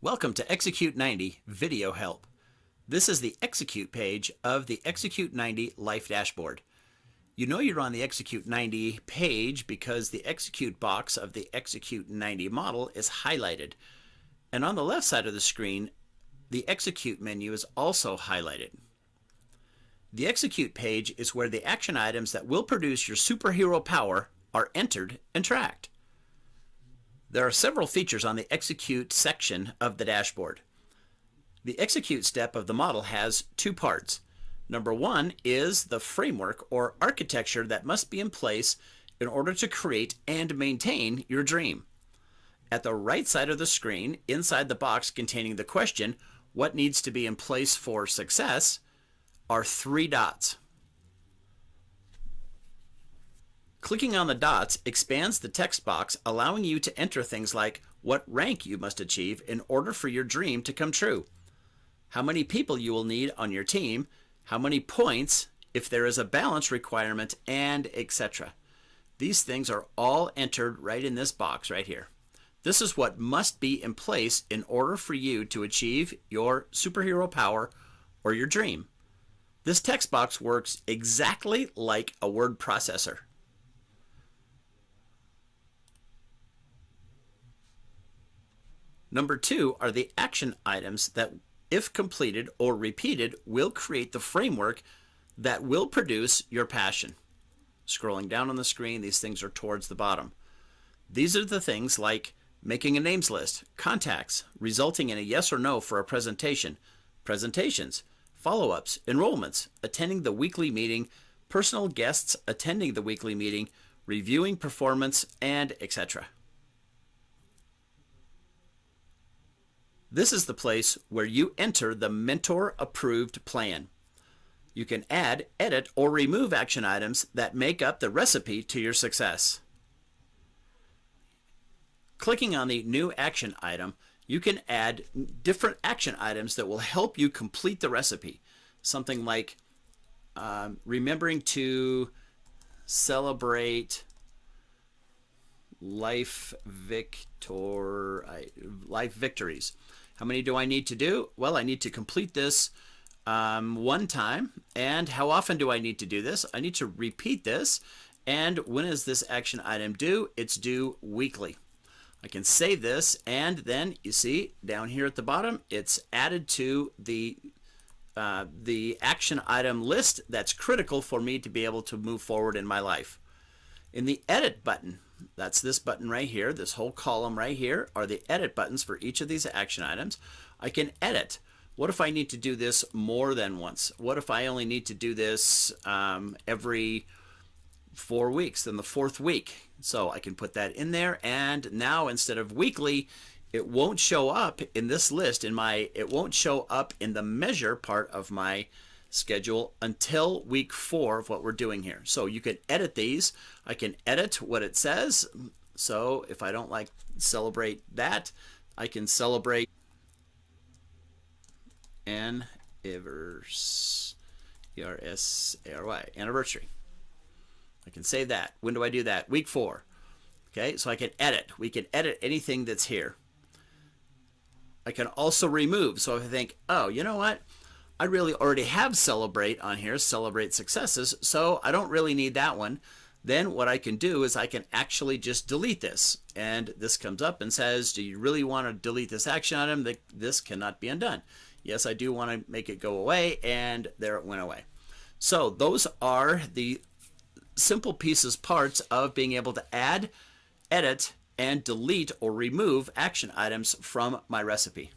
Welcome to Execute 90 Video Help. This is the Execute page of the Execute 90 Life Dashboard. You know you're on the Execute 90 page because the Execute box of the Execute 90 model is highlighted. And on the left side of the screen, the Execute menu is also highlighted. The Execute page is where the action items that will produce your superhero power are entered and tracked. There are several features on the Execute section of the dashboard. The Execute step of the model has two parts. Number one is the framework or architecture that must be in place in order to create and maintain your dream. At the right side of the screen, inside the box containing the question, "What needs to be in place for success?" are three dots. Clicking on the dots expands the text box, allowing you to enter things like what rank you must achieve in order for your dream to come true, how many people you will need on your team, how many points, if there is a balance requirement, and etc. These things are all entered right in this box right here. This is what must be in place in order for you to achieve your superhero power or your dream. This text box works exactly like a word processor. Number two are the action items that, if completed or repeated, will create the framework that will produce your passion. Scrolling down on the screen, these things are towards the bottom. These are the things like making a names list, contacts, resulting in a yes or no for a presentation, presentations, follow-ups, enrollments, attending the weekly meeting, personal guests attending the weekly meeting, reviewing performance, and etc. This is the place where you enter the mentor-approved plan. You can add, edit, or remove action items that make up the recipe to your success. Clicking on the new action item, you can add different action items that will help you complete the recipe. Something like remembering to celebrate life victories. How many do I need to do? Well, I need to complete this one time. And how often do I need to do this? I need to repeat this. And when is this action item due? It's due weekly. I can save this, and then you see down here at the bottom, it's added to the action item list that's critical for me to be able to move forward in my life. In the edit button, that's this button right here, this whole column right here are the edit buttons for each of these action items. I can edit. What if I need to do this more than once? What if I only need to do this every 4 weeks, then the fourth week? So I can put that in there, and now instead of weekly, it won't show up in this list, it won't show up in the measure part of my schedule until week 4 of what we're doing here. So you can edit these. I can edit what it says. So if I don't like celebrate that, I can celebrate anniversary. I can save that. When do I do that? Week 4. Okay, so I can edit. We can edit anything that's here. I can also remove. So if I think, oh, you know what? I really already have celebrate on here, celebrate successes, so I don't really need that one. Then what I can do is I can actually just delete this. And this comes up and says, do you really want to delete this action item? This cannot be undone. Yes, I do want to make it go away, and there it went away. So those are the simple parts of being able to add, edit, and delete or remove action items from my recipe.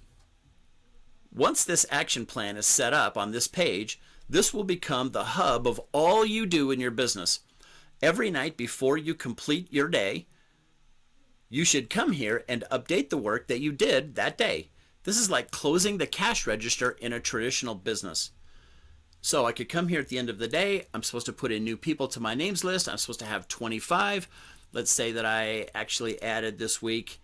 Once this action plan is set up on this page, this will become the hub of all you do in your business. Every night before you complete your day, you should come here and update the work that you did that day. This is like closing the cash register in a traditional business. So I could come here at the end of the day. I'm supposed to put in new people to my names list. I'm supposed to have 25. Let's say that I actually added this week,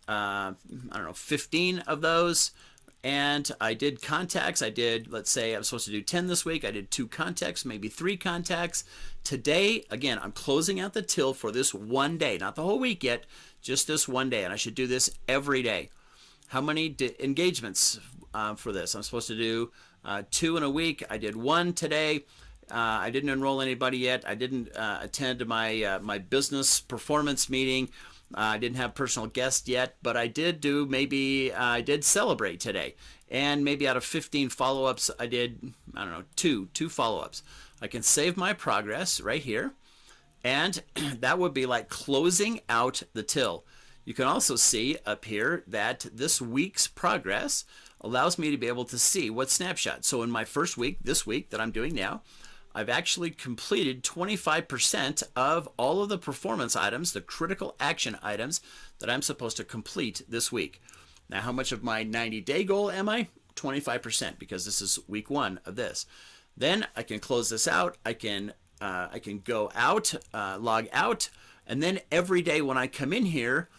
15 of those. And I did contacts. Let's say I'm supposed to do 10 this week. I did 2 contacts, maybe 3 contacts. Today, again, I'm closing out the till for this one day, not the whole week yet, just this one day. And I should do this every day. how many engagements for this. I'm supposed to do 2 in a week. I did 1 today. I didn't enroll anybody yet. I didn't attend my business performance meeting. I didn't have personal guests yet, but I did do I did celebrate today. And maybe out of 15 follow-ups, I did, I don't know, two follow-ups. I can save my progress right here. And that would be like closing out the till. You can also see up here that this week's progress allows me to be able to see what snapshot. So in my first week, this week that I'm doing now, I've actually completed 25% of all of the performance items, the critical action items that I'm supposed to complete this week. Now, how much of my 90-day goal am I? 25%, because this is week 1 of this. Then I can close this out. I can go out, log out, and then every day when I come in here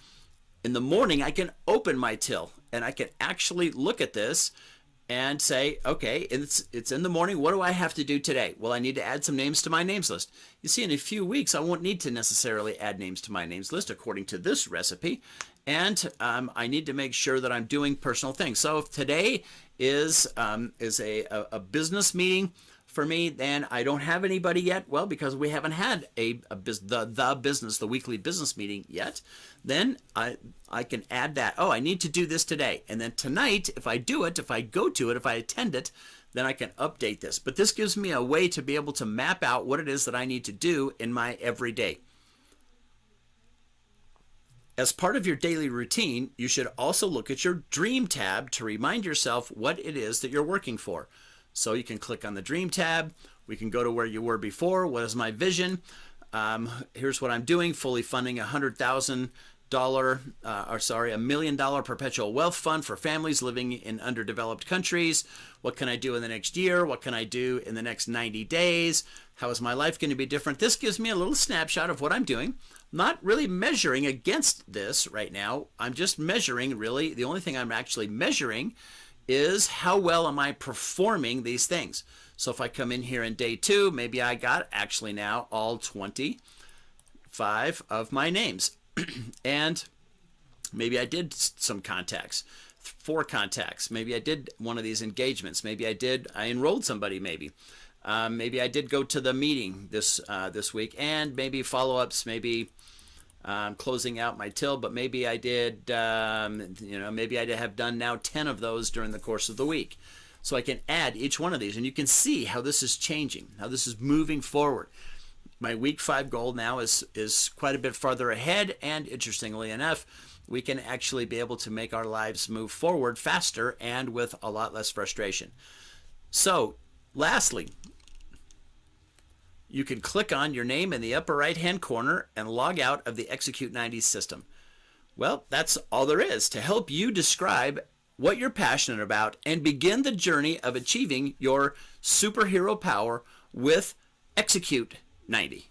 in the morning, I can open my till and I can actually look at this and say, okay, it's in the morning. What do I have to do today? Well, I need to add some names to my names list. You see, in a few weeks, I won't need to necessarily add names to my names list according to this recipe. And I need to make sure that I'm doing personal things. So if today is a business meeting for me, then I don't have anybody yet. Well, because we haven't had the weekly business meeting yet, then I can add that. Oh, I need to do this today. And then tonight, if I do it, if I go to it, if I attend it, then I can update this. But this gives me a way to be able to map out what it is that I need to do in my everyday. As part of your daily routine, you should also look at your Dream tab to remind yourself what it is that you're working for. So you can click on the Dream tab. We can go to where you were before. What is my vision? Here's what I'm doing: fully funding $100 million perpetual wealth fund for families living in underdeveloped countries. What can I do in the next year? What can I do in the next 90 days? How is my life going to be different? This gives me a little snapshot of what I'm doing. Not really measuring against this right now. I'm just measuring, really. The only thing I'm actually measuring is how well am I performing these things. So if I come in here in day 2, maybe I got actually now all 25 of my names. And maybe I did some contacts, 4 contacts. Maybe I did one of these engagements. Maybe I enrolled somebody maybe. Maybe I did go to the meeting this week, and maybe follow-ups, maybe closing out my till, but maybe I did, maybe I have done now 10 of those during the course of the week. So I can add each one of these, and you can see how this is changing, how this is moving forward. My week 5 goal now is quite a bit farther ahead, and interestingly enough, we can actually be able to make our lives move forward faster and with a lot less frustration. So, lastly, you can click on your name in the upper right-hand corner and log out of the Execute 90 system. Well, that's all there is to help you describe what you're passionate about and begin the journey of achieving your superhero power with Execute 90.